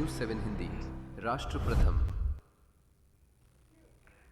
News 7 Hindi राष्ट्र प्रथम।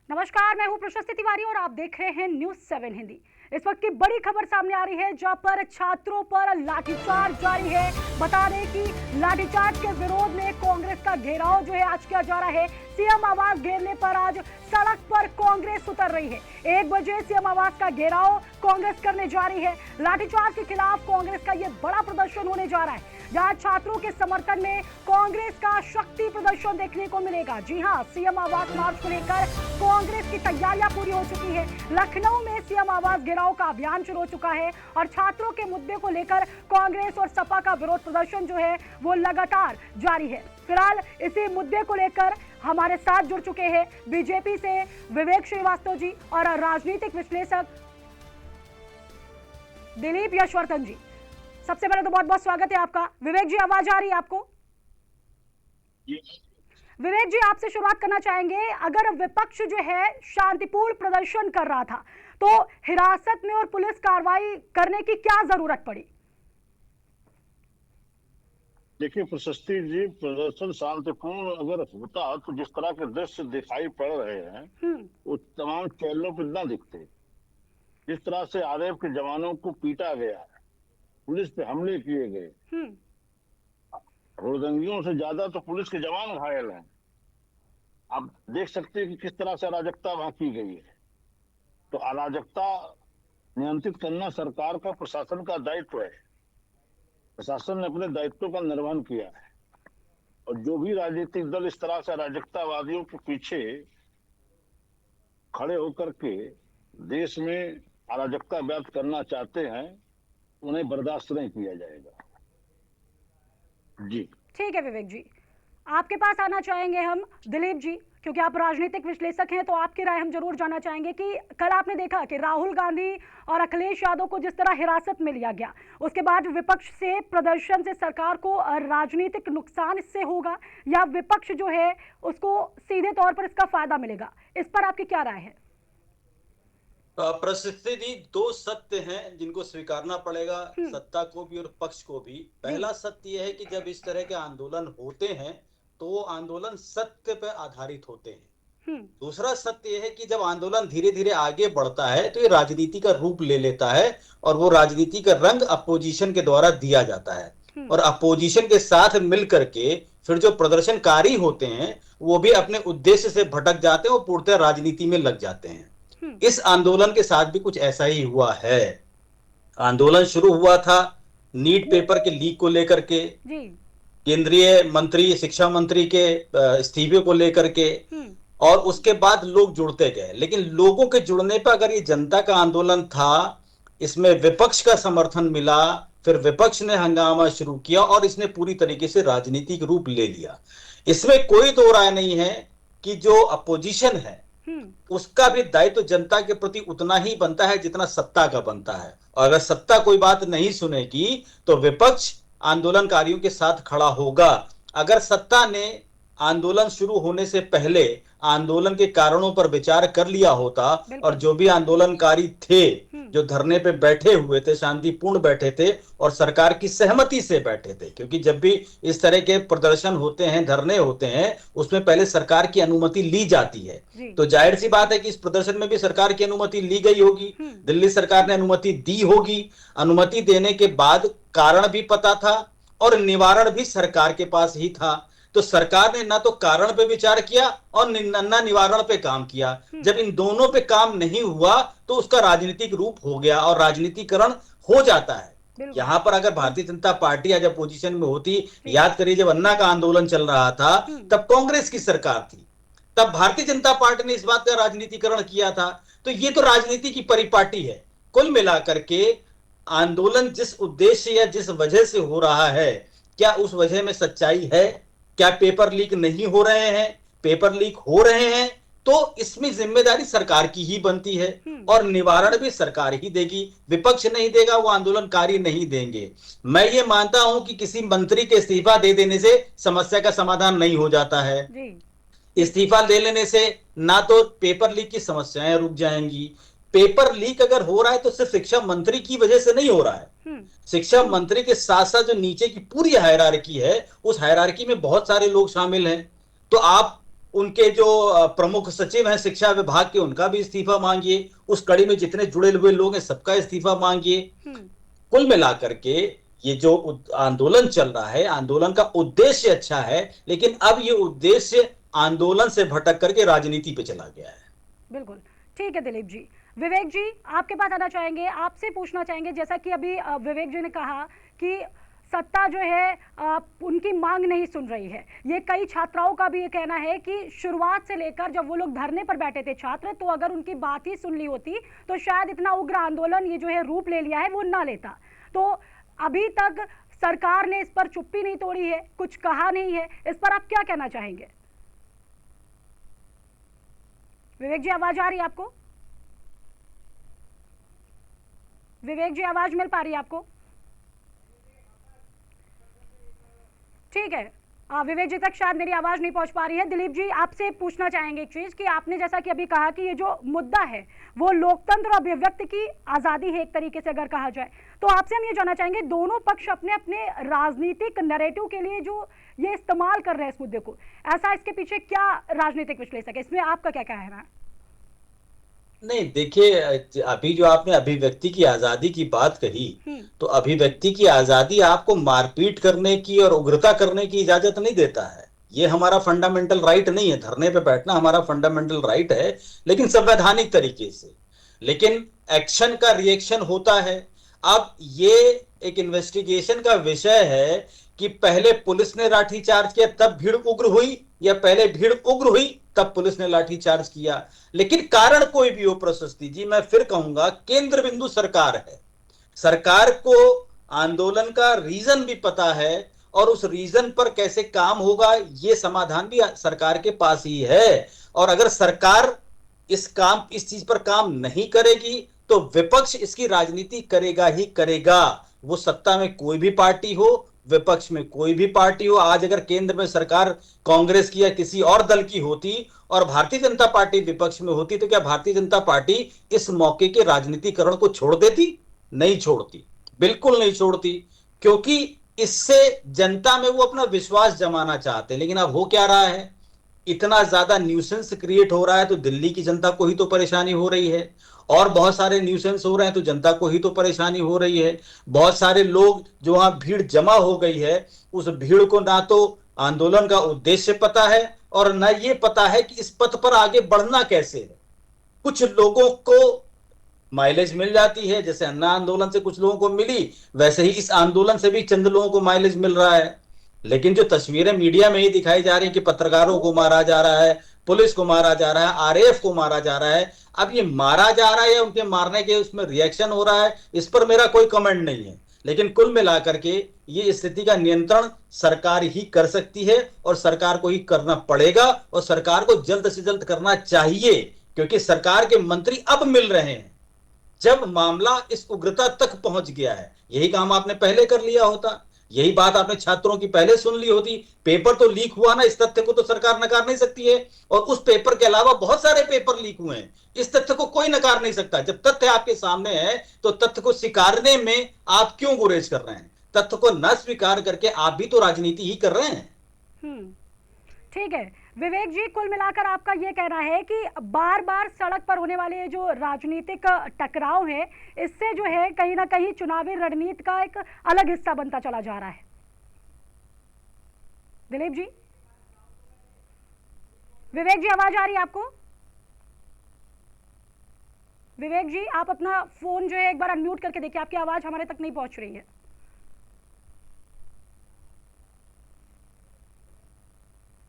नमस्कार, मैं हूं प्रशस्ति तिवारी और आप देख रहे हैं न्यूज़ 7 हिंदी। इस वक्त की बड़ी खबर सामने आ रही है जहां पर छात्रों पर लाठीचार्ज जारी है। बता दें कि लाठीचार्ज के विरोध में कांग्रेस का घेराव जो है आज किया जा रहा है। सीएम आवास घेरने पर आज सड़क पर कांग्रेस उतर रही है। 1 बजे सीएम आवास का घेराव कांग्रेस करने जा रही है। लाठीचार्ज के खिलाफ कांग्रेस का यह बड़ा प्रदर्शन होने जा रहा है, जहां छात्रों के समर्थन में कांग्रेस का शक्ति प्रदर्शन देखने को मिलेगा। जी हां, सीएम आवास मार्च को लेकर कांग्रेस की तैयारियां पूरी हो चुकी है। लखनऊ में सीएम आवास घेराव का अभियान शुरू हो चुका है और छात्रों के मुद्दे को लेकर कांग्रेस और सपा का विरोध प्रदर्शन जो है वो लगातार जारी है। फिलहाल इसी मुद्दे को लेकर हमारे साथ जुड़ चुके हैं बीजेपी से विवेक श्रीवास्तव जी और राजनीतिक विश्लेषक दिलीप यशवर्धन जी। सबसे पहले तो बहुत बहुत स्वागत है आपका। विवेक जी, आवाज आ रही है आपको? विवेक जी, आपसे शुरुआत करना चाहेंगे। अगर विपक्ष जो है शांतिपूर्ण प्रदर्शन कर रहा था तो हिरासत में और पुलिस कार्रवाई करने की क्या जरूरत पड़ी? देखिए प्रशस्ति जी, प्रदर्शन शांतिपूर्ण अगर होता तो जिस तरह के दृश्य दिखाई पड़ रहे हैं वो तमाम चैनलों पर ना दिखते। जिस तरह से आरएएफ के जवानों को पीटा गया, पुलिस पे हमले किए गए, हुड़दंगियों से ज्यादा तो पुलिस के जवान घायल हैं। आप देख सकते हैं कि किस तरह से अराजकता वहां की गई है। तो अराजकता नियंत्रित करना सरकार का, प्रशासन का दायित्व है। प्रशासन ने अपने दायित्व का निर्वहन किया है और जो भी राजनीतिक दल इस तरह से अराजकतावादियों के पीछे खड़े होकर के देश में अराजकता व्याप्त करना चाहते हैं, उन्हें बर्दाश्त नहीं किया जाएगा। जी ठीक है विवेक जी, आपके पास आना चाहेंगे हम दिलीप जी, क्योंकि आप राजनीतिक विश्लेषक हैं, तो आपकी राय हम जरूर जानना चाहेंगे कि कल आपने देखा कि राहुल गांधी और अखिलेश यादव को जिस तरह हिरासत में लिया गया, उसके बाद विपक्ष से प्रदर्शन से सरकार को राजनीतिक नुकसान इससे होगा या विपक्ष जो है उसको सीधे तौर पर इसका फायदा मिलेगा, इस पर आपकी क्या राय है? प्रशस्ति जी, 2 सत्य हैं जिनको स्वीकारना पड़ेगा सत्ता को भी और पक्ष को भी। पहला सत्य यह है कि जब इस तरह के आंदोलन होते हैं तो वो आंदोलन सत्य पर आधारित होते हैं। दूसरा सत्य यह है कि जब आंदोलन धीरे धीरे आगे बढ़ता है तो ये राजनीति का रूप ले लेता है और वो राजनीति का रंग अपोजिशन के द्वारा दिया जाता है और अपोजिशन के साथ मिल करके फिर जो प्रदर्शनकारी होते हैं वो भी अपने उद्देश्य से भटक जाते हैं और पूर्णतः राजनीति में लग जाते हैं। इस आंदोलन के साथ भी कुछ ऐसा ही हुआ है। आंदोलन शुरू हुआ था नीट पेपर के लीक को लेकर के, केंद्रीय मंत्री, शिक्षा मंत्री के इस्तीफे को लेकर के, और उसके बाद लोग जुड़ते गए। लेकिन लोगों के जुड़ने पर अगर ये जनता का आंदोलन था, इसमें विपक्ष का समर्थन मिला, फिर विपक्ष ने हंगामा शुरू किया और इसने पूरी तरीके से राजनीतिक रूप ले लिया। इसमें कोई दो राय नहीं है कि जो अपोजिशन है उसका भी दायित्व जनता के प्रति उतना ही बनता है जितना सत्ता का बनता है। और अगर सत्ता कोई बात नहीं सुनेगी तो विपक्ष आंदोलनकारियों के साथ खड़ा होगा। अगर सत्ता ने आंदोलन शुरू होने से पहले आंदोलन के कारणों पर विचार कर लिया होता और जो भी आंदोलनकारी थे, जो धरने पे बैठे हुए थे, शांतिपूर्ण बैठे थे और सरकार की सहमति से बैठे थे, क्योंकि जब भी इस तरह के प्रदर्शन होते हैं, धरने होते हैं, उसमें पहले सरकार की अनुमति ली जाती है। तो जाहिर सी बात है कि इस प्रदर्शन में भी सरकार की अनुमति ली गई होगी, दिल्ली सरकार ने अनुमति दी होगी। अनुमति देने के बाद कारण भी पता था और निवारण भी सरकार के पास ही था। तो सरकार ने ना तो कारण पे विचार किया और ना निवारण पे काम किया। जब इन दोनों पे काम नहीं हुआ तो उसका राजनीतिक रूप हो गया और राजनीतिकरण हो जाता है। यहाँ पर अगर भारतीय जनता पार्टी आज अपोजिशन में होती, याद करिए जब अन्ना का आंदोलन चल रहा था तब कांग्रेस की सरकार थी, तब भारतीय जनता पार्टी ने इस बात का राजनीतिकरण किया था। तो ये तो राजनीति की परिपाटी है। कुल मिलाकर के आंदोलन जिस उद्देश्य या जिस वजह से हो रहा है, क्या उस वजह में सच्चाई है? क्या पेपर लीक नहीं हो रहे हैं? पेपर लीक हो रहे हैं तो इसमें जिम्मेदारी सरकार की ही बनती है और निवारण भी सरकार ही देगी। विपक्ष नहीं देगा, वो आंदोलनकारी नहीं देंगे। मैं ये मानता हूं कि किसी मंत्री के इस्तीफा दे देने से समस्या का समाधान नहीं हो जाता है। इस्तीफा दे लेने से ना तो पेपर लीक की समस्याएं रुक जाएंगी। पेपर लीक अगर हो रहा है तो सिर्फ शिक्षा मंत्री की वजह से नहीं हो रहा है, शिक्षा मंत्री के साथ साथ जो नीचे की पूरी हायरार्की है, उस हायरार्की में बहुत सारे लोग शामिल हैं। तो आप उनके जो प्रमुख सचिव हैं शिक्षा विभाग के, उनका भी इस्तीफा मांगिए। उस कड़ी में जितने जुड़े हुए लोग हैं सबका इस्तीफा मांगिए। कुल मिलाकर के ये जो आंदोलन चल रहा है, आंदोलन का उद्देश्य अच्छा है, लेकिन अब ये उद्देश्य आंदोलन से भटक करके राजनीति पे चला गया है। बिल्कुल ठीक है दिलीप जी। विवेक जी आपके पास आना चाहेंगे, आपसे पूछना चाहेंगे, जैसा कि अभी विवेक जी ने कहा कि सत्ता जो है उनकी मांग नहीं सुन रही है। ये कई छात्राओं का भी ये कहना है कि शुरुआत से लेकर जब वो लोग धरने पर बैठे थे छात्र, तो अगर उनकी बात ही सुन ली होती तो शायद इतना उग्र आंदोलन ये जो है रूप ले लिया है वो ना लेता। तो अभी तक सरकार ने इस पर चुप्पी नहीं तोड़ी है, कुछ कहा नहीं है, इस पर आप क्या कहना चाहेंगे? विवेक जी आवाज आ रही है आपको? विवेक जी आवाज मिल पा रही है आपको? ठीक है, विवेक जी तक शायद मेरी आवाज नहीं पहुंच पा रही है। दिलीप जी आपसे पूछना चाहेंगे एक चीज कि आपने जैसा कि अभी कहा कि ये जो मुद्दा है वो लोकतंत्र और अभिव्यक्ति की आजादी है एक तरीके से अगर कहा जाए, तो आपसे हम ये जानना चाहेंगे दोनों पक्ष अपने अपने राजनीतिक नैरेटिव के लिए जो ये इस्तेमाल कर रहे हैं इस मुद्दे को, ऐसा इसके पीछे क्या राजनीतिक विश्लेषक है, इसमें आपका क्या कहना है? नहीं देखिए, अभी जो आपने अभिव्यक्ति की आजादी की बात कही, तो अभिव्यक्ति की आजादी आपको मारपीट करने की और उग्रता करने की इजाजत नहीं देता है। ये हमारा फंडामेंटल राइट नहीं है। धरने पे बैठना हमारा फंडामेंटल राइट है, लेकिन संवैधानिक तरीके से। लेकिन एक्शन का रिएक्शन होता है। अब ये एक इन्वेस्टिगेशन का विषय है कि पहले पुलिस ने लाठीचार्ज किया तब भीड़ उग्र हुई, या पहले भीड़ उग्र हुई तब पुलिस ने लाठीचार्ज किया। लेकिन कारण कोई भी हो प्रशस्ति जी, मैं फिर कहूंगा केंद्र बिंदु सरकार है। सरकार को आंदोलन का रीजन भी पता है और उस रीजन पर कैसे काम होगा ये समाधान भी सरकार के पास ही है। और अगर सरकार इस चीज पर काम नहीं करेगी तो विपक्ष इसकी राजनीति करेगा ही करेगा। वो सत्ता में कोई भी पार्टी हो, विपक्ष में कोई भी पार्टी हो। आज अगर केंद्र में सरकार कांग्रेस की या किसी और दल की होती और भारतीय जनता पार्टी विपक्ष में होती, तो क्या भारतीय जनता पार्टी इस मौके के राजनीतिकरण को छोड़ देती? नहीं छोड़ती, बिल्कुल नहीं छोड़ती, क्योंकि इससे जनता में वो अपना विश्वास जमाना चाहते हैं। लेकिन अब हो क्या रहा है, इतना ज्यादा न्यूसेंस क्रिएट हो रहा है तो दिल्ली की जनता को ही तो परेशानी हो रही है, और बहुत सारे न्यूसेंस हो रहे हैं तो जनता को ही तो परेशानी हो रही है। बहुत सारे लोग जो वहां भीड़ जमा हो गई है, उस भीड़ को ना तो आंदोलन का उद्देश्य पता है और ना ये पता है कि इस पथ पर आगे बढ़ना कैसे है। कुछ लोगों को माइलेज मिल जाती है, जैसे अन्ना आंदोलन से कुछ लोगों को मिली, वैसे ही इस आंदोलन से भी चंद लोगों को माइलेज मिल रहा है। लेकिन जो तस्वीरें मीडिया में ही दिखाई जा रही है कि पत्रकारों को मारा जा रहा है, पुलिस को मारा जा रहा है, आरएएफ को मारा जा रहा है, अब ये मारा जा रहा है या उनके मारने के उसमें रिएक्शन हो रहा है, इस पर मेरा कोई कमेंट नहीं है। लेकिन कुल मिलाकर के ये स्थिति का नियंत्रण सरकार ही कर सकती है और सरकार को ही करना पड़ेगा, और सरकार को जल्द से जल्द करना चाहिए, क्योंकि सरकार के मंत्री अब मिल रहे हैं। जब मामला इस उग्रता तक पहुंच गया है, यही काम आपने पहले कर लिया होता, यही बात आपने छात्रों की पहले सुन ली होती। पेपर तो लीक हुआ ना, इस तथ्य को तो सरकार नकार नहीं सकती है, और उस पेपर के अलावा बहुत सारे पेपर लीक हुए हैं, इस तथ्य को कोई नकार नहीं सकता। जब तथ्य आपके सामने है तो तथ्य को स्वीकारने में आप क्यों गुरेज कर रहे हैं? तथ्य को न स्वीकार करके आप भी तो राजनीति ही कर रहे हैं। ठीक है विवेक जी, कुल मिलाकर आपका ये कहना है कि बार बार सड़क पर होने वाले जो राजनीतिक टकराव है, इससे जो है कहीं ना कहीं चुनावी रणनीति का एक अलग हिस्सा बनता चला जा रहा है। दिलीप जी, विवेक जी आवाज आ रही है आपको? विवेक जी आप अपना फोन जो है एक बार अनम्यूट करके देखिए, आपकी आवाज हमारे तक नहीं पहुंच रही है।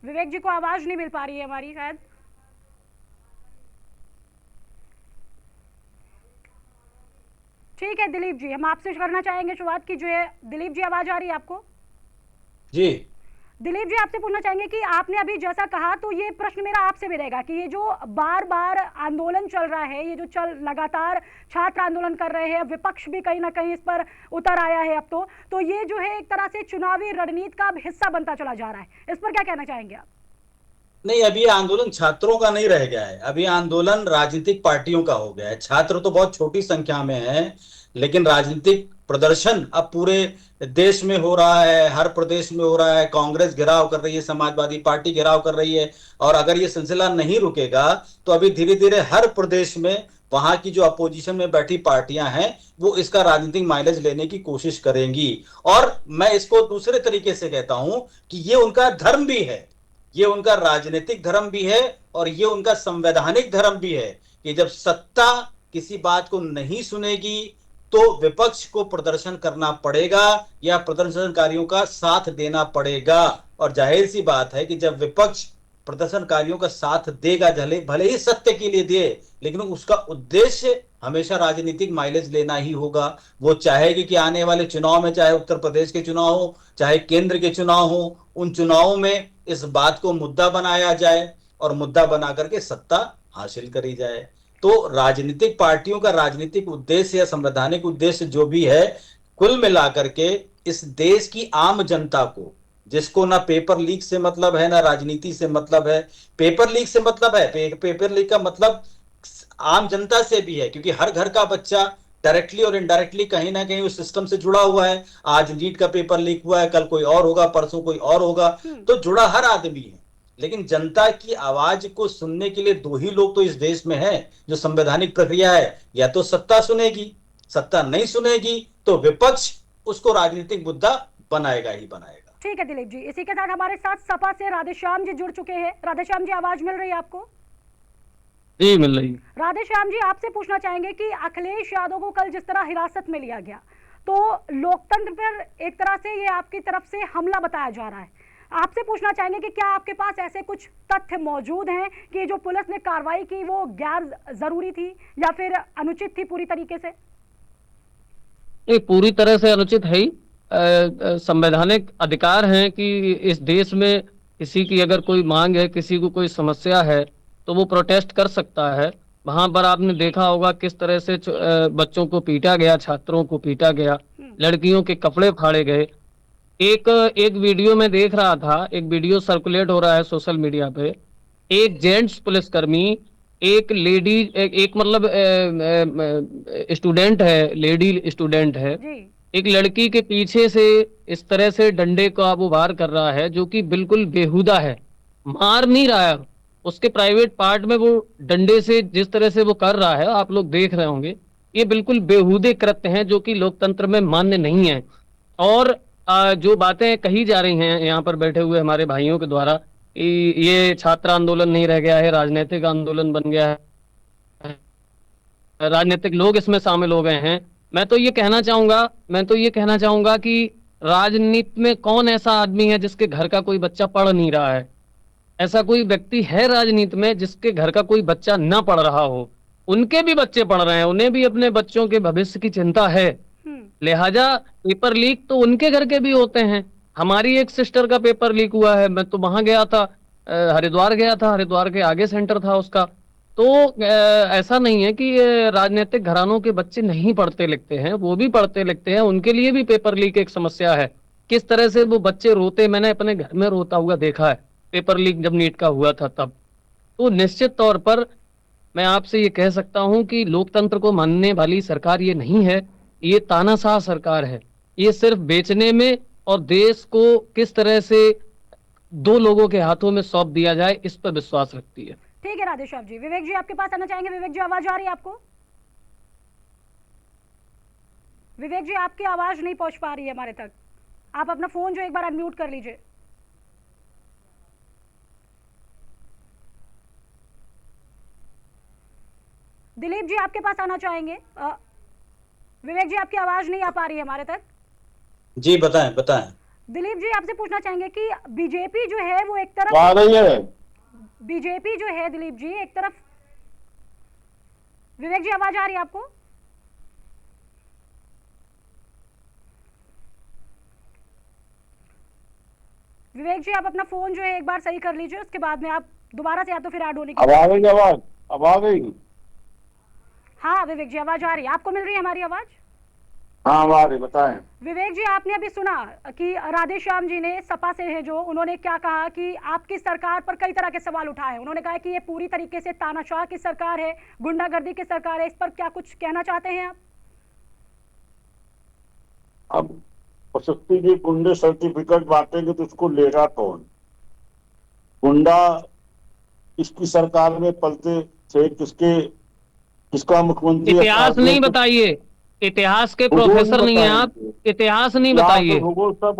विवेक जी को आवाज नहीं मिल पा रही है हमारी शायद। ठीक है दिलीप जी, हम आपसे करना चाहेंगे शुरुआत की जो है। दिलीप जी आवाज आ रही है आपको? जी दिलीप जी आपसे पूछना चाहेंगे कि आपने अभी जैसा कहा, तो ये प्रश्न मेरा आपसे भी रहेगा कि ये जो बार बार आंदोलन चल रहा है, ये जो लगातार छात्र आंदोलन कर रहे हैं, विपक्ष भी कहीं ना कहीं इस पर उतर आया है अब तो ये जो है एक तरह से चुनावी रणनीति का हिस्सा बनता चला जा रहा है, इस पर क्या कहना चाहेंगे आप? नहीं, अभी आंदोलन छात्रों का नहीं रह गया है, अभी आंदोलन राजनीतिक पार्टियों का हो गया है। छात्र तो बहुत छोटी संख्या में है, लेकिन राजनीतिक प्रदर्शन अब पूरे देश में हो रहा है, हर प्रदेश में हो रहा है। कांग्रेस घेराव कर रही है, समाजवादी पार्टी घेराव कर रही है, और अगर ये सिलसिला नहीं रुकेगा तो अभी धीरे धीरे हर प्रदेश में वहां की जो अपोजिशन में बैठी पार्टियां हैं वो इसका राजनीतिक माइलेज लेने की कोशिश करेंगी। और मैं इसको दूसरे तरीके से कहता हूं कि ये उनका धर्म भी है, ये उनका राजनीतिक धर्म भी है, और ये उनका संवैधानिक धर्म भी है कि जब सत्ता किसी बात को नहीं सुनेगी तो विपक्ष को प्रदर्शन करना पड़ेगा या प्रदर्शनकारियों का साथ देना पड़ेगा। और जाहिर सी बात है कि जब विपक्ष प्रदर्शनकारियों का साथ देगा, भले ही सत्य के लिए दे, लेकिन उसका उद्देश्य हमेशा राजनीतिक माइलेज लेना ही होगा। वो चाहेगी कि आने वाले चुनाव में, चाहे उत्तर प्रदेश के चुनाव हो, चाहे केंद्र के चुनाव हो, उन चुनावों में इस बात को मुद्दा बनाया जाए और मुद्दा बना करके सत्ता हासिल करी जाए। तो राजनीतिक पार्टियों का राजनीतिक उद्देश्य या संवैधानिक उद्देश्य जो भी है, कुल मिलाकर के इस देश की आम जनता को, जिसको ना पेपर लीक से मतलब है ना राजनीति से मतलब है, पेपर लीक से मतलब है, पेपर लीक का मतलब आम जनता से भी है, क्योंकि हर घर का बच्चा डायरेक्टली और इनडायरेक्टली कहीं ना कहीं उस सिस्टम से जुड़ा हुआ है। आज नीट का पेपर लीक हुआ है, कल कोई और होगा, परसों कोई और होगा, तो जुड़ा हर आदमी है। लेकिन जनता की आवाज को सुनने के लिए दो ही लोग तो इस देश में है जो संवैधानिक प्रक्रिया है, या तो सत्ता सुनेगी, सत्ता नहीं सुनेगी तो विपक्ष उसको राजनीतिक मुद्दा बनाएगा ही बनाएगा। ठीक है दिलीप जी, इसी के साथ हमारे साथ सपा से राधेश्याम जी जुड़ चुके हैं। राधेश्याम जी, आवाज मिल रही है आपको? जी मिल रही है। राधेश्याम जी, आपसे पूछना चाहेंगे कि अखिलेश यादव को कल जिस तरह हिरासत में लिया गया, तो लोकतंत्र पर एक तरह से ये आपकी तरफ से हमला बताया जा रहा है। आपसे पूछना चाहेंगे कि क्या आपके पास ऐसे कुछ तथ्य मौजूद हैं कि जो पुलिस ने कार्रवाई की वो गैर जरूरी थी या फिर अनुचित थी पूरी तरीके से? ये पूरी तरह से अनुचित है ही। संवैधानिक अधिकार है कि इस देश में किसी की अगर कोई मांग है, किसी को कोई समस्या है तो वो प्रोटेस्ट कर सकता है। वहां पर आपने देखा होगा किस तरह से बच्चों को पीटा गया, छात्रों को पीटा गया, लड़कियों के कपड़े फाड़े गए। एक वीडियो में देख रहा था, एक वीडियो सर्कुलेट हो रहा है सोशल मीडिया पे, एक जेंट्स पुलिसकर्मी एक लेडी एक मतलब स्टूडेंट है, लेडी स्टूडेंट है, एक लड़की के पीछे से इस तरह से डंडे का वो वार कर रहा है जो कि बिल्कुल बेहुदा है, मार नहीं रहा है, उसके प्राइवेट पार्ट में वो डंडे से जिस तरह से वो कर रहा है आप लोग देख रहे होंगे। ये बिल्कुल बेहुदे कृत्य हैं जो कि लोकतंत्र में मान्य नहीं है। और जो बातें कही जा रही हैं यहाँ पर बैठे हुए हमारे भाइयों के द्वारा, ये छात्र आंदोलन नहीं रह गया है, राजनीतिक आंदोलन बन गया है, राजनीतिक लोग इसमें शामिल हो गए हैं। मैं तो ये कहना चाहूंगा कि राजनीति में कौन ऐसा आदमी है जिसके घर का कोई बच्चा पढ़ नहीं रहा है? ऐसा कोई व्यक्ति है राजनीति में जिसके घर का कोई बच्चा ना पढ़ रहा हो? उनके भी बच्चे पढ़ रहे हैं, उन्हें भी अपने बच्चों के भविष्य की चिंता है। लिहाजा पेपर लीक तो उनके घर के भी होते हैं। हमारी एक सिस्टर का पेपर लीक हुआ है, मैं तो वहां गया था, हरिद्वार गया था, हरिद्वार के आगे सेंटर था उसका। तो ऐसा नहीं है कि राजनीतिक घरानों के बच्चे नहीं पढ़ते लिखते हैं, वो भी पढ़ते लिखते हैं, उनके लिए भी पेपर लीक एक समस्या है। किस तरह से वो बच्चे रोते, मैंने अपने घर में रोता हुआ देखा है पेपर लीक जब नीट का हुआ था तब। तो निश्चित तौर पर मैं आपसे ये कह सकता हूं कि लोकतंत्र को मानने वाली सरकार ये नहीं है, ये तानाशाह सरकार है। ये सिर्फ बेचने में और देश को किस तरह से दो लोगों के हाथों में सौंप दिया जाए इस पर विश्वास रखती है। ठीक है राधेश्याम जी, विवेक जी आपके पास आना चाहेंगे। विवेक जी, आवाज आ रही है आपको? विवेक जी, आपकी आवाज नहीं पहुंच पा रही है हमारे तक, आप अपना फोन जो एक बार अनम्यूट कर लीजिए। दिलीप जी आपके पास आना चाहेंगे। विवेक जी आपकी आवाज नहीं आ पा रही है हमारे तक। जी बताएं बताएं। दिलीप जी आपसे पूछना चाहेंगे कि बीजेपी जो है वो एक तरफ बीजेपी जो है दिलीप जी एक तरफ। विवेक जी आवाज आ रही है आपको? विवेक जी आप अपना फोन जो है एक बार सही कर लीजिए, उसके बाद में आप दोबारा से या तो फिर ऐड होने की। अब आ गई। हाँ विवेक जी आवाज आ रही है, आपको मिल रही है हमारी आवाज? हाँ आ रही, बताएं। विवेक जी आपने अभी सुना कि राधेश्याम जी ने सपा से है जो, उन्होंने क्या कहा कि आपकी सरकार पर कई तरह के सवाल उठाए। उन्होंने कहा कि ये पूरी तरीके से तानाशाह की सरकार है, गुंडागर्दी की सरकार है। इस पर क्या कुछ कहना चाहते हैं आप? अब प्रशस्ति जी गुंडे सर्टिफिकेट बांटेंगे तो उसको लेगा कौन? गुंडा किसकी सरकार में पलते थे, किसका मुख्यमंत्री इतिहास नहीं बताइए, इतिहास के प्रोफेसर नहीं है आप, इतिहास नहीं बताइए।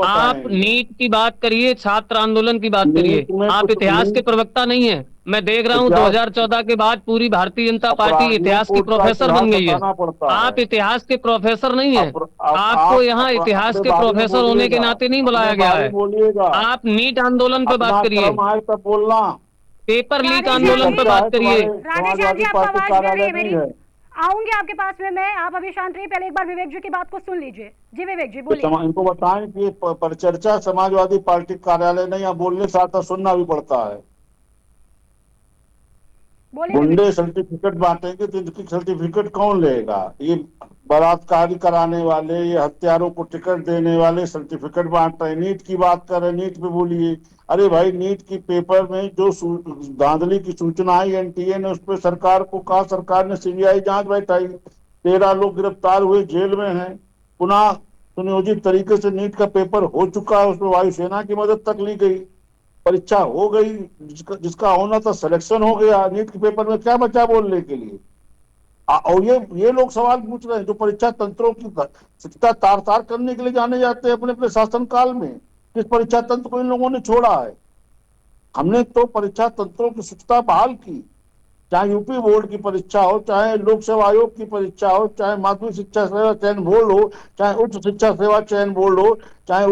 आप नीट की बात करिए, छात्र आंदोलन की बात करिए, आप इतिहास के प्रवक्ता नहीं है। मैं देख रहा हूँ 2014 के बाद पूरी भारतीय जनता पार्टी इतिहास की प्रोफेसर बन गई है। आप इतिहास के प्रोफेसर नहीं है, आपको यहाँ इतिहास के प्रोफेसर होने के नाते नहीं बुलाया गया है। आप नीट आंदोलन पे बात करिए, बोलना, पेपर लीक आंदोलन पे बात करिए। राधेश्याम जी, आपको आवाज मिल रही है मेरी? आऊंगी आपके पास में मैं, आप अभी शांत रहिए, पहले एक बार विवेक जी की बात को सुन लीजिए। जी विवेक जी बोलिए। इनको बताएं कि परिचर्चा समाजवादी पार्टी कार्यालय नहीं, यहाँ बोलने से आता सुनना भी पड़ता है। गुंडे सर्टिफिकेट बांटेंगे तो इनकी सर्टिफिकेट कौन लेगा? ये बलात्कारी कराने वाले, ये हत्यारों को टिकट देने वाले सर्टिफिकेट बांट रहे हैं। नीट की बात कर रहे हैं, नीट पे बोलिए। अरे भाई, नीट की पेपर में जो धांधली की सूचना आई एनटीए ने, उस पर सरकार को कहा, सरकार ने सीबीआई जांच बैठाई, 13 लोग गिरफ्तार हुए, जेल में हैं। पुनः सुनियोजित तरीके से नीट का पेपर हो चुका है, उसमें वायुसेना की मदद तक ली गई, परीक्षा हो गई, जिसका होना था सिलेक्शन हो गया। नीट के पेपर में क्या बचा बोलने के लिए? और ये लोग सवाल पूछ रहे हैं जो परीक्षा तंत्रों की शिक्षा तार तार करने के लिए जाने जाते हैं अपने अपने शासन काल में। किस परीक्षा तंत्र को इन लोगों ने छोड़ा है? हमने तो परीक्षा तंत्रों की शिक्षा बहाल की, चाहे यूपी बोर्ड की परीक्षा हो, चाहे लोक सेवा आयोग की परीक्षा हो, चाहे माध्यमिक शिक्षा सेवा चयन बोर्ड हो, चाहे उच्च शिक्षा सेवा चयन बोर्ड हो, चाहे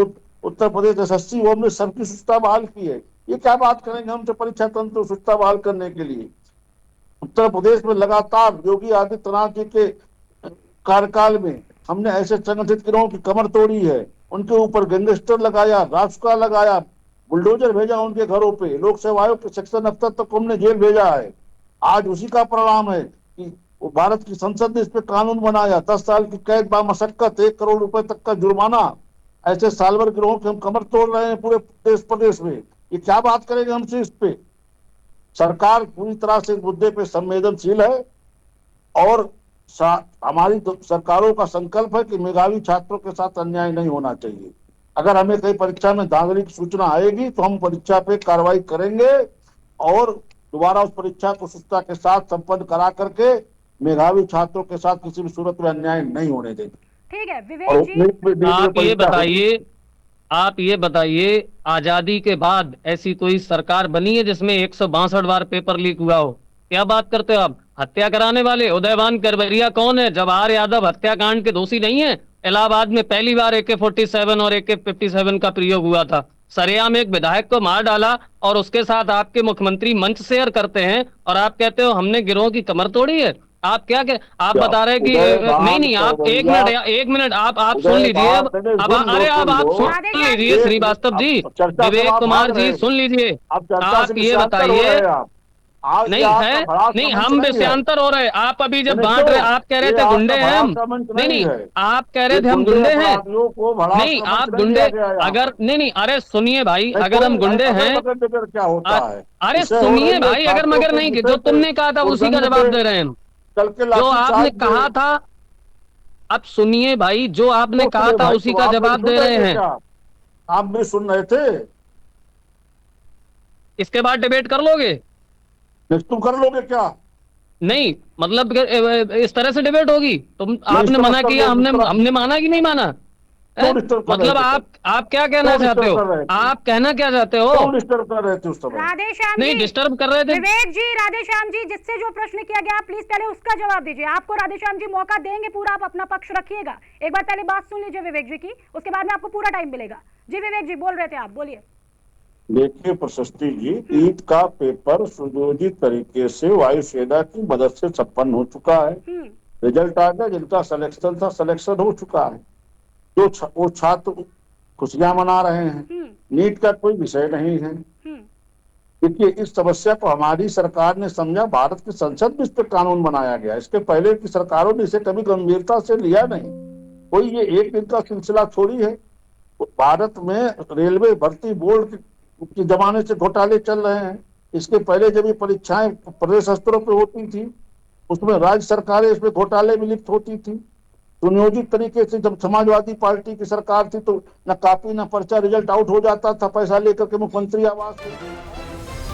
उत्तर प्रदेश एसएससी हो, हमने सबकी शिक्षा बहाल की है। ये क्या बात करेंगे हमसे परीक्षा तंत्र शिक्षा बहाल करने के लिए? उत्तर प्रदेश में लगातार योगी आदित्यनाथ जी के कार्यकाल में हमने ऐसे संगठित गिरोहों की कमर तोड़ी है, उनके ऊपर गैंगस्टर लगाया, रासुका लगाया, बुलडोजर भेजा उनके घरों पे, लोक सेवा आयोग के सेक्शन अफसर तक हमने जेल भेजा है। आज उसी का परिणाम है कि भारत की संसद ने इस पे कानून बनाया, 10 साल की कैद बा मशक्कत, 1 करोड़ रुपए तक का जुर्माना। ऐसे सालभर गिरोहों के हम कमर तोड़ रहे हैं पूरे देश प्रदेश में। ये क्या बात करेंगे हमसे इस पे? सरकार पूरी तरह से मुद्दे पे संवेदनशील है और हमारी सरकारों का संकल्प है कि मेधावी छात्रों के साथ अन्याय नहीं होना चाहिए। अगर हमें कहीं परीक्षा में धांधली की सूचना आएगी तो हम परीक्षा पे कार्रवाई करेंगे और दोबारा उस परीक्षा को सुस्ता के साथ संपन्न करा करके मेधावी छात्रों के साथ किसी भी सूरत में अन्याय नहीं होने देंगे। ठीक है विवेक जी, आप ये बताइए आजादी के बाद ऐसी कोई सरकार बनी है जिसमें 162 बार पेपर लीक हुआ हो? क्या बात करते हो आप? हत्या कराने वाले उदयभान करबरिया कौन है? जवाहर यादव हत्याकांड के दोषी नहीं है? इलाहाबाद में पहली बार AK-47 और AK-57 का प्रयोग हुआ था। सरेआम एक विधायक को मार डाला और उसके साथ आपके मुख्यमंत्री मंच शेयर करते हैं और आप कहते हो हमने गिरोह की कमर तोड़ी है। आप क्या आप बता रहे कि नहीं आप एक मिनट आप सुन लीजिए। अब अरे अब आप सुन लीजिए श्रीवास्तव जी, विवेक कुमार जी सुन लीजिए। आप ये बताइए, नहीं है, नहीं हम विषयांतर हो रहे। आप अभी जब बांट रहे आप कह रहे थे गुंडे हैं हम, नहीं आप कह रहे थे हम गुंडे हैं, नहीं आप गुंडे अगर नहीं अरे सुनिए भाई, अगर हम गुंडे हैं, अरे सुनिए भाई, अगर मगर नहीं जो तुमने कहा था उसी का जवाब दे रहे हैं हम। जो आपने कहा था, अब सुनिए भाई, जो आपने कहा था उसी का जवाब दे रहे हैं। आप भी सुन रहे थे? इसके बाद डिबेट कर लोगे? तुम कर लोगे क्या? नहीं मतलब इस तरह से डिबेट होगी? तुम आपने मना किया, हमने माना कि नहीं माना? मतलब आप क्या कहना चाहते हो? आप कहना क्या चाहते हो? डिस्टर्ब कर रहे थे उस समय। राधेश्याम नहीं डिस्टर्ब कर रहे थे विवेक जी। राधेश्याम जी, जिससे जो प्रश्न किया गया प्लीज पहले उसका जवाब दीजिए। आपको राधेश्याम जी मौका देंगे पूरा, आप अपना पक्ष रखिएगा। एक बार पहले बात सुन लीजिए विवेक जी की, उसके बाद में आपको पूरा टाइम मिलेगा। जी विवेक जी बोल रहे थे, आप बोलिए। देखिए प्रशस्ति जी, नीट का पेपर सुनियोजित तरीके से वायुसेना की मदद से संपन्न हो चुका है। रिजल्ट आ गया, जिनका सिलेक्शन था सिलेक्शन हो चुका है। जो वो छात्र खुशियां मना रहे हैं, नीट का कोई विषय नहीं है। देखिए इस समस्या को हमारी सरकार ने समझा, भारत की संसद में इस पर कानून बनाया गया। इसके पहले की सरकारों ने इसे कभी गंभीरता से लिया नहीं। कोई ये एक दिन का सिलसिला थोड़ी है। भारत में रेलवे भर्ती बोर्ड के जमाने से घोटाले चल रहे हैं। इसके पहले जब ये परीक्षाएं प्रदेश स्तरों पे होती थी, उसमें राज्य सरकारें इसमें घोटाले में लिप्त होती थी। सुनियोजित तरीके से जब समाजवादी पार्टी की सरकार थी तो न कॉपी न पर्चा, रिजल्ट आउट हो जाता था, पैसा लेकर के मुख्यमंत्री आवास।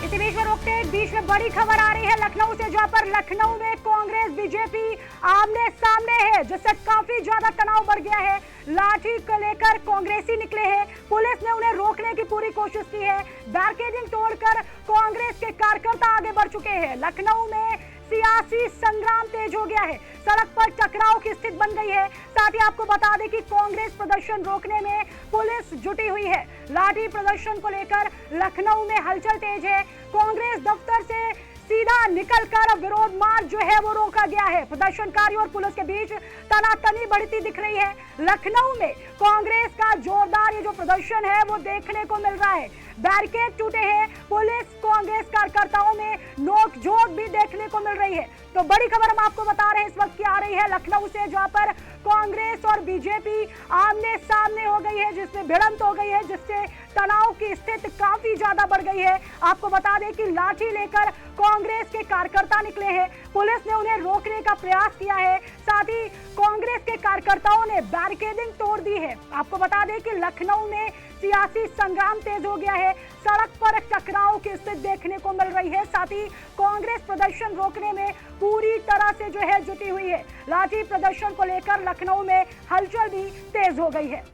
इसी बीच में रोकते एक बीच में बड़ी खबर आ रही है लखनऊ से, जहां पर लखनऊ में कांग्रेस बीजेपी आमने सामने है, जिससे काफी ज्यादा तनाव बढ़ गया है। लाठी को लेकर कांग्रेसी निकले हैं, पुलिस ने उन्हें रोकने की पूरी कोशिश की है, बैरिकेडिंग तोड़कर कांग्रेस के कार्यकर्ता आगे बढ़ चुके हैं। लखनऊ में सियासी संग्राम तेज हो गया है, सड़क पर टकराव की स्थिति बन गई है। साथ ही आपको बता दें कि कांग्रेस प्रदर्शन रोकने में पुलिस जुटी हुई है। लाठी प्रदर्शन को लेकर लखनऊ में हलचल तेज है। कांग्रेस दफ्तर से सीधा निकलकर विरोध मार्च जो है वो रोका गया है। प्रदर्शनकारियों और पुलिस के बीच तनातनी बढ़ती दिख रही है। लखनऊ में कांग्रेस का जोरदार ये जो प्रदर्शन है वो देखने को मिल रहा है। बैरिकेड टूटे हैं, पुलिस कांग्रेस कार्यकर्ताओं में नोकझोंक भी देखने को मिल रही है। तो बड़ी खबर हम आपको बता रहे हैं इस वक्त की आ रही है लखनऊ से, जहां पर कांग्रेस और बीजेपी आमने सामने हो गई है, जिसमें भिड़ंत हो गई है, जिससे तनाव की स्थिति काफी ज्यादा बढ़ गई है। आपको बता दें कि लाठी लेकर कांग्रेस के कार्यकर्ता निकले हैं, पुलिस ने उन्हें रोकने का प्रयास किया है। साथ ही कांग्रेस के कार्यकर्ताओं ने बैरिकेडिंग तोड़ दी है। आपको बता दें कि लखनऊ में सियासी संग्राम तेज हो गया है, सड़क पर टकराव की स्थिति देखने को मिल रही है। साथ ही कांग्रेस प्रदर्शन रोकने में पूरी तरह से जो है जुटी हुई है। लाठी प्रदर्शन को लेकर लखनऊ में हलचल भी तेज हो गई है।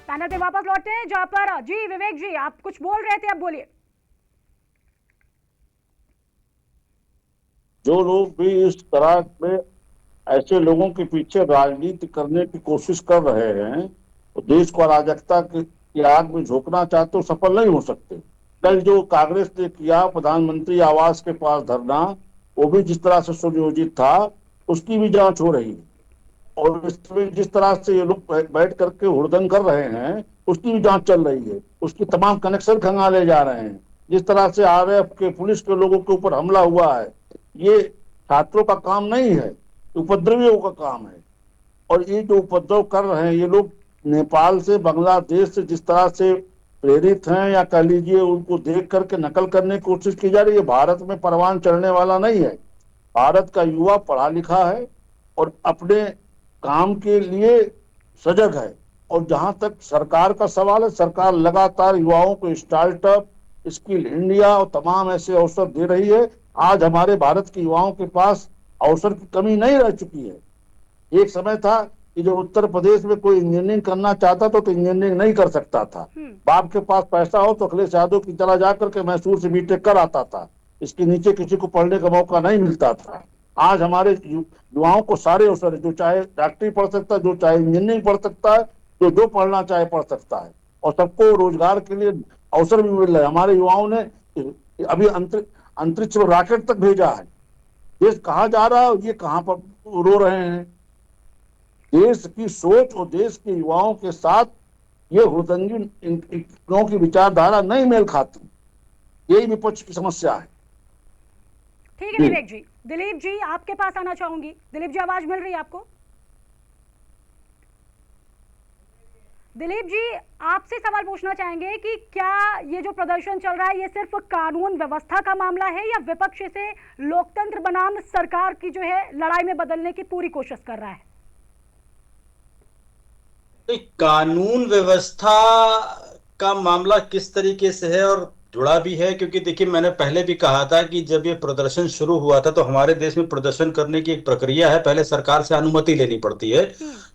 पैनल पे वापस लौटते हैं, जहां पर जी विवेक जी आप कुछ बोल रहे थे, अब बोलिए। जो लोग भी इस तरह में ऐसे लोगों के पीछे राजनीति करने की कोशिश कर रहे हैं तो देश को अराजकता की आग में झोंकना चाहते हो, सफल नहीं हो सकते। कल जो कांग्रेस ने किया प्रधानमंत्री आवास के पास धरना, वो भी जिस तरह से सुनियोजित था, उसकी भी जांच हो रही है। और इसमें जिस तरह से ये लोग बैठ करके हुड़दंग कर रहे हैं, उसकी भी जांच चल रही है। उसकी तमाम कनेक्शन खंगाले जा रहे हैं। जिस तरह से आरएएफ के पुलिस के लोगों के ऊपर हमला हुआ है, ये छात्रों का काम नहीं है, उपद्रवियों का काम है। और ये जो उपद्रव कर रहे हैं ये लोग नेपाल से, बांग्लादेश से जिस तरह से प्रेरित हैं, या कह लीजिए उनको देख करके नकल करने की कोशिश की जा रही है। भारत में परवान चढ़ने वाला नहीं है। भारत का युवा पढ़ा लिखा है और अपने काम के लिए सजग है। और जहां तक सरकार का सवाल है, सरकार लगातार युवाओं को स्टार्टअप, स्किल इंडिया और तमाम ऐसे अवसर दे रही है। आज हमारे भारत के युवाओं के पास अवसर की कमी नहीं रह चुकी है। एक समय था कि जो उत्तर प्रदेश में कोई इंजीनियरिंग करना चाहता तो इंजीनियरिंग नहीं कर सकता था। बाप के पास पैसा हो तो अखिलेश यादव की तरह जाकर के मैसूर से बीटेक कर आता था, इसके नीचे किसी को पढ़ने का मौका नहीं मिलता था। आज हमारे युवाओं को सारे अवसर, जो चाहे डॉक्टरी पढ़ सकता है, जो चाहे इंजीनियरिंग पढ़ सकता है, जो पढ़ना चाहे पढ़ सकता है, और सबको रोजगार के लिए अवसर भी मिल रहा है। हमारे युवाओं ने अभी अंतरिक्ष में रॉकेट तक भेजा है। देश कहाँ जा रहा है, ये कहाँ पर रो रहे हैं। देश की सोच और देश के युवाओं के साथ ये हुड़दंगी की विचारधारा नहीं मेल खाती। यही विपक्ष की समस्या है। ठीक है विवेक जी। दिलीप जी आपके पास आना चाहूंगी। दिलीप जी आवाज मिल रही है आपको? दिलीप जी आपसे सवाल पूछना चाहेंगे कि क्या ये जो प्रदर्शन चल रहा है ये सिर्फ कानून व्यवस्था का मामला है, या विपक्ष से लोकतंत्र बनाम सरकार की जो है लड़ाई में बदलने की पूरी कोशिश कर रहा है? कानून व्यवस्था का मामला किस तरीके से है और जुड़ा भी है, क्योंकि देखिए मैंने पहले भी कहा था कि जब ये प्रदर्शन शुरू हुआ था तो हमारे देश में प्रदर्शन करने की एक प्रक्रिया है। पहले सरकार से अनुमति लेनी पड़ती है।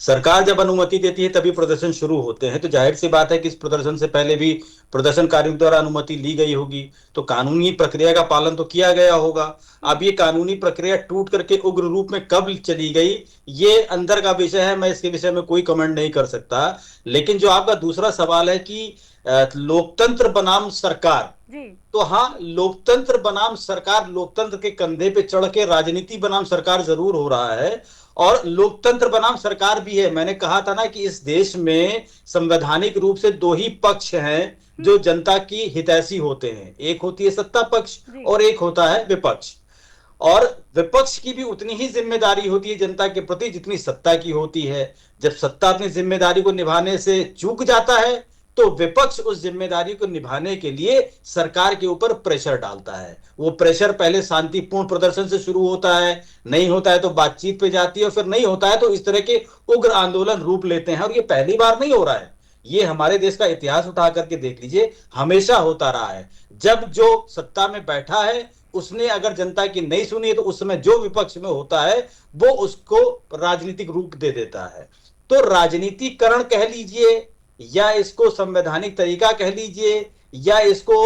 सरकार जब अनुमति देती है तभी प्रदर्शन शुरू होते हैं। तो जाहिर सी बात है कि इस प्रदर्शन से पहले भी प्रदर्शनकारियों द्वारा अनुमति ली गई होगी, तो कानूनी प्रक्रिया का पालन तो किया गया होगा। अब ये कानूनी प्रक्रिया टूट करके उग्र रूप में कब चली गई, ये अंदर का विषय है। मैं इसके विषय में कोई कमेंट नहीं कर सकता। लेकिन जो आपका दूसरा सवाल है कि लोकतंत्र बनाम सरकार, तो हाँ, लोकतंत्र बनाम सरकार, लोकतंत्र के कंधे पे चढ़ के राजनीति बनाम सरकार जरूर हो रहा है, और लोकतंत्र बनाम सरकार भी है। मैंने कहा था ना कि इस देश में संवैधानिक रूप से दो ही पक्ष हैं जो जनता की हितैषी होते हैं। एक होती है सत्ता पक्ष और एक होता है विपक्ष। और विपक्ष की भी उतनी ही जिम्मेदारी होती है जनता के प्रति जितनी सत्ता की होती है। जब सत्ता अपनी जिम्मेदारी को निभाने से चूक जाता है तो विपक्ष उस जिम्मेदारी को निभाने के लिए सरकार के ऊपर प्रेशर डालता है। वो प्रेशर पहले शांतिपूर्ण प्रदर्शन से शुरू होता है, नहीं होता है तो बातचीत पे जाती है, और फिर नहीं होता है तो इस तरह के उग्र आंदोलन रूप लेते हैं। और ये पहली बार नहीं हो रहा है, ये हमारे देश का इतिहास उठा करके देख लीजिए, हमेशा होता रहा है। जब जो सत्ता में बैठा है उसने अगर जनता की नहीं सुनी है तो उस समय जो विपक्ष में होता है वो उसको राजनीतिक रूप दे देता है। तो राजनीतिकरण कह लीजिए, या इसको संवैधानिक तरीका कह लीजिए, या इसको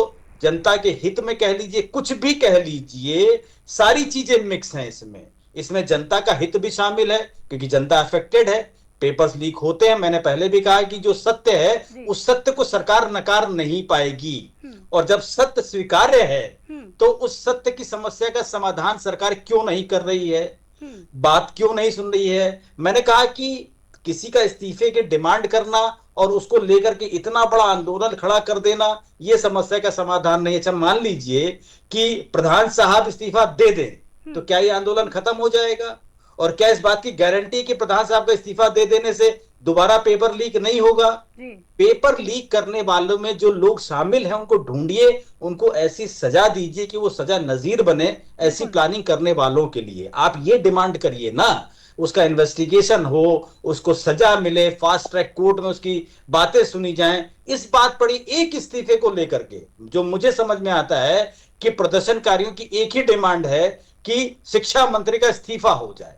जनता के हित में कह लीजिए, कुछ भी कह लीजिए, सारी चीजें मिक्स हैं इसमें। इसमें जनता का हित भी शामिल है क्योंकि जनता अफेक्टेड है, पेपर्स लीक होते हैं। मैंने पहले भी कहा कि जो सत्य है उस सत्य को सरकार नकार नहीं पाएगी, और जब सत्य स्वीकार्य है तो उस सत्य की समस्या का समाधान सरकार क्यों नहीं कर रही है, बात क्यों नहीं सुन रही है। मैंने कहा कि किसी का इस्तीफे की डिमांड करना और उसको लेकर के इतना बड़ा आंदोलन खड़ा कर देना ये समस्या का समाधान नहीं है। अच्छा, मान लीजिए कि प्रधान साहब इस्तीफा दे दें तो क्या ये आंदोलन खत्म हो जाएगा? और क्या इस बात की गारंटी कि प्रधान साहब का इस्तीफा दे देने से दोबारा पेपर लीक नहीं होगा? पेपर लीक करने वालों में जो लोग शामिल हैं उनको ढूंढिए, उनको ऐसी सजा दीजिए कि वो सजा नजीर बने ऐसी प्लानिंग करने वालों के लिए। आप ये डिमांड करिए ना, उसका इन्वेस्टिगेशन हो, उसको सजा मिले, फास्ट ट्रैक कोर्ट में उसकी बातें सुनी जाएं। इस बात पर एक इस्तीफे को लेकर के जो मुझे समझ में आता है कि प्रदर्शनकारियों की एक ही डिमांड है कि शिक्षा मंत्री का इस्तीफा हो जाए।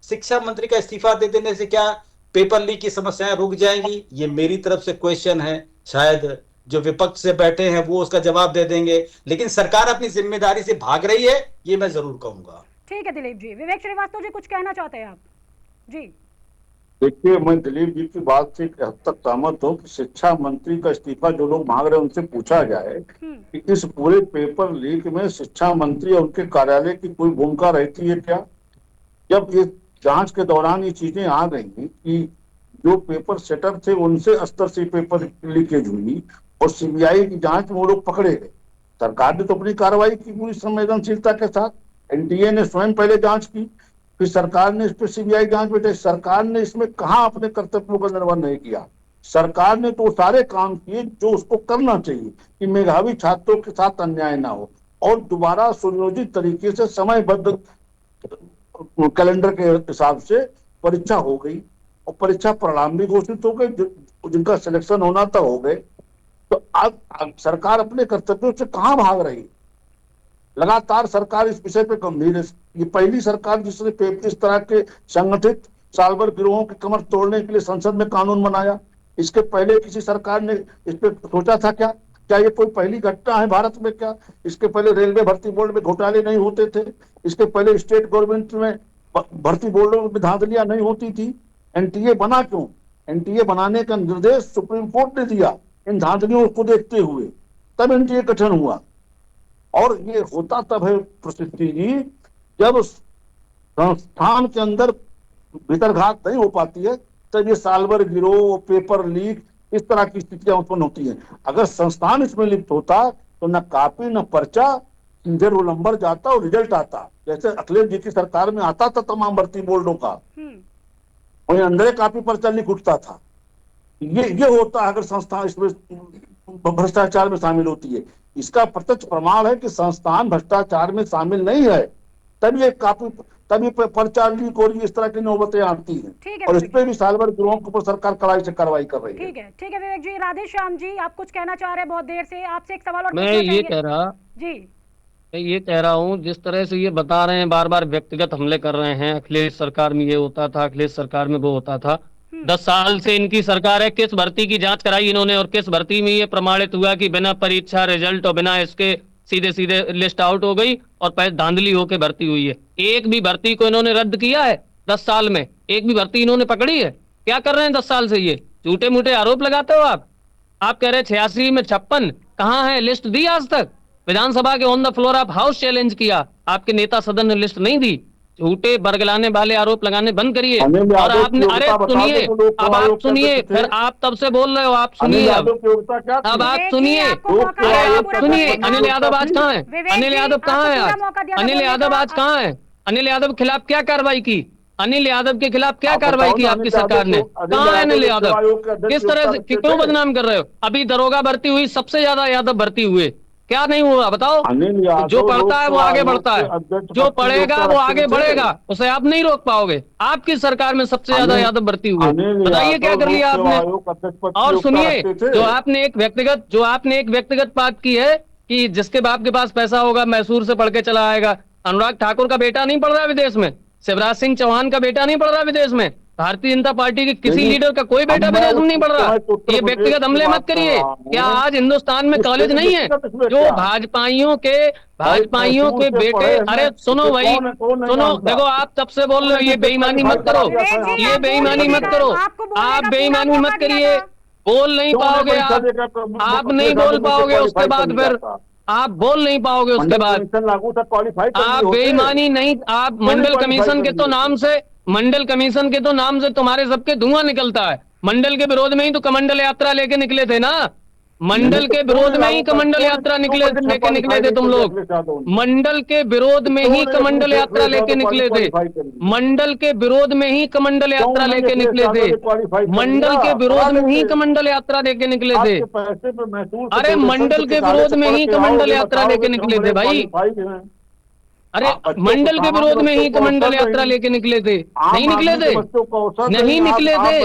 शिक्षा मंत्री का इस्तीफा दे देने से क्या पेपर लीक की समस्याएं रुक जाएंगी? ये मेरी तरफ से क्वेश्चन है, शायद जो विपक्ष से बैठे हैं वो उसका जवाब दे देंगे, लेकिन सरकार अपनी जिम्मेदारी से भाग रही है, ये मैं जरूर कहूंगा। ठीक है दिलीप जी। विवेक श्रीवास्तव जी कुछ कहना चाहते हैं आप? जी देखिए, मैं दिलीप जी की बात से एक हद तक सहमत हूँ कि शिक्षा मंत्री का इस्तीफा जो लोग मांग रहे हैं उनसे पूछा जाए कि इस पूरे पेपर लीक में शिक्षा मंत्री और उनके कार्यालय की कोई भूमिका रहती है क्या? जब ये जांच के दौरान ये चीजें आ गई कि जो पेपर सेटर थे उनसे स्तर से पेपर लीकेज हुई और सीबीआई की जांच में वो लोग पकड़े गए, सरकार ने तो अपनी कार्रवाई की पूरी संवेदनशीलता के साथ। एनटीए ने स्वयं पहले जांच की, फिर सरकार ने इस पर सीबीआई जांच बैठे। सरकार ने इसमें कहाँ अपने कर्तव्यों का निर्वहन नहीं किया? सरकार ने तो सारे काम किए जो उसको करना चाहिए कि मेधावी छात्रों के साथ अन्याय ना हो, और दोबारा सुनियोजित तरीके से समयबद्ध कैलेंडर के हिसाब से परीक्षा हो गई और परीक्षा परिणाम भी घोषित हो गए, जिनका सिलेक्शन होना था हो गए। तो अब सरकार अपने कर्तव्यों से कहां भाग रही है? लगातार सरकार इस विषय पे गंभीर है। ये पहली सरकार जिसने इस तरह के संगठित सालभर गिरोहों की कमर तोड़ने के लिए संसद में कानून बनाया। इसके पहले किसी सरकार ने इस पे सोचा था क्या? क्या ये कोई पहली घटना है भारत में? क्या इसके पहले रेलवे भर्ती बोर्ड में घोटाले नहीं होते थे? इसके पहले स्टेट गवर्नमेंट में भर्ती बोर्डों में धांधलियां नहीं होती थी? एनटीए बना क्यों? एनटीए बनाने का निर्देश सुप्रीम कोर्ट ने दिया इन धांधलियों को देखते हुए, तब एनटीए गठन हुआ। और ये होता तब है प्रसिद्धि जी, जब संस्थान के अंदर भीतरघात नहीं हो पाती है, तब ये सालभर गिरोह, पेपर लीक, इस तरह की स्थितियां उत्पन्न होती हैं। अगर संस्थान इसमें लिप्त होता तो न कॉपी न पर्चा, सीधे रोल नंबर जाता और रिजल्ट आता, जैसे अखिलेश जी की सरकार में आता था तमाम भर्ती बोर्डों का, वही अंदर कॉपी पर्चा लिख उठता था। ये होता है अगर संस्था इसमें भ्रष्टाचार में शामिल होती है। इसका प्रत्यक्ष प्रमाण है कि संस्थान भ्रष्टाचार में शामिल नहीं है, तब ये कॉपी, तभी पर्चा लीक और इस तरह की नौबतें आती हैं, और इस पे भी सालभर गिरोह के ऊपर सरकार कड़ाई से कार्रवाई कर रही है। ठीक है विवेक जी। राधे श्याम जी, आप कुछ कहना चाह रहे हैं बहुत देर से, आपसे एक सवाल और मैं ये कह रहा हूँ, जिस तरह से ये बता रहे हैं, बार बार व्यक्तिगत हमले कर रहे हैं, अखिलेश सरकार में ये होता था, अखिलेश सरकार में वो होता था। 10 साल से इनकी सरकार है, किस भर्ती की जांच कराई इन्होंने और किस भर्ती में ये प्रमाणित हुआ कि बिना परीक्षा रिजल्ट और बिना इसके सीधे सीधे लिस्ट आउट हो गई और धांधली होकर भर्ती हुई है? एक भी भर्ती को इन्होंने रद्द किया है 10 साल में? एक भी भर्ती इन्होंने पकड़ी है? क्या कर रहे हैं 10 साल से? ये झूठे मूठे आरोप लगाते हो आप कह रहे 86 में 56, कहाँ है? लिस्ट दी आज तक? विधानसभा के ऑन द फ्लोर आप हाउस चैलेंज किया, आपके नेता सदन ने लिस्ट नहीं दी। झूठे बरगलाने वाले आरोप लगाने बंद करिए। और आपने, अरे सुनिए, अब आप सुनिए, फिर आप तब से बोल रहे हो, आप सुनिए, अब आप सुनिए, अनिल यादव आज कहाँ है? अनिल यादव कहाँ है आज? अनिल यादव आज कहाँ है? अनिल यादव के खिलाफ क्या कार्रवाई की? अनिल यादव के खिलाफ क्या आप कार्रवाई बताओ की ना, आपकी अनिल सरकार यादव ने? को- अनिल कहाँ है यादव अनिल जो यादव? आयोग के अध्यक्ष किस तरह से नियुक्त क्यों थे? बदनाम कर रहे हो? अभी दरोगा भर्ती हुई, सबसे ज्यादा यादव भर्ती हुए, क्या नहीं हुआ बताओ? अनिल यादव जो पढ़ता है वो आगे लोकसभा बढ़ता आयोग है, के अध्यक्ष जो पद की पढ़ेगा योग्यता वो रखते आगे थे। बढ़ेगा, उसे आप नहीं रोक पाओगे। आपकी सरकार में सबसे ज्यादा अनिल- यादव भर्ती हुए, अनिल बताइए यादव क्या कर लिया लोक सेवा आपने? आयोग अध्यक्ष पद की और योग्यता सुनिए, रखते थे। जो आपने एक व्यक्तिगत बात की है कि जिसके बाप के पास पैसा होगा मैसूर से पढ़ के चला आएगा। अनुराग ठाकुर का बेटा नहीं पढ़ रहा है विदेश में, शिवराज सिंह चौहान का बेटा नहीं पढ़ रहा है विदेश में, भारतीय जनता पार्टी के किसी लेकिन लीडर का कोई बेटा अब मैं विदेश में नहीं उस पढ़ रहा। समय उत्तर ये प्रदेश व्यक्तिगत की हमले बात मत कर करिए। रहा हूं। क्या आज हिंदुस्तान में कॉलेज नहीं है जो भाजपाइयों के मैसूर से बेटे? पढ़े हैं, अरे सुनो भाई, कौन नहीं सुनो, जानता? देखो आप तब से बोल रहे हो, ये बेईमानी मत करो, विवेक जी, ये आप बेईमानी बोल मत दीजिएगा, करो, आपको बोलने आप का बेईमानी पूरा मत मौका दिया करिए, था। बोल नहीं पाओगे आप नहीं बोल पाओगे उसके बाद, फिर आप बोल नहीं पाओगे उसके बाद। लागू था, क्वालिफाई आप बेईमानी नहीं, आप मंडल कमीशन के तो नाम से, मंडल कमीशन के तो नाम से तुम्हारे सबके धुआं निकलता है। मंडल के विरोध में ही तो कमंडल यात्रा लेके निकले थे ना, मंडल के विरोध में ही कमंडल यात्रा लेके निकले थे तुम लोग, मंडल के विरोध में ही कमंडल यात्रा लेके निकले थे, मंडल के विरोध में ही कमंडल यात्रा लेके निकले थे, मंडल के विरोध में ही कमंडल यात्रा लेके निकले थे। अरे मंडल के विरोध में ही कमंडल यात्रा लेके निकले थे भाई, अरे मंडल के विरोध में ही कमंडल यात्रा लेके निकले थे, नहीं निकले थे, नहीं निकले थे।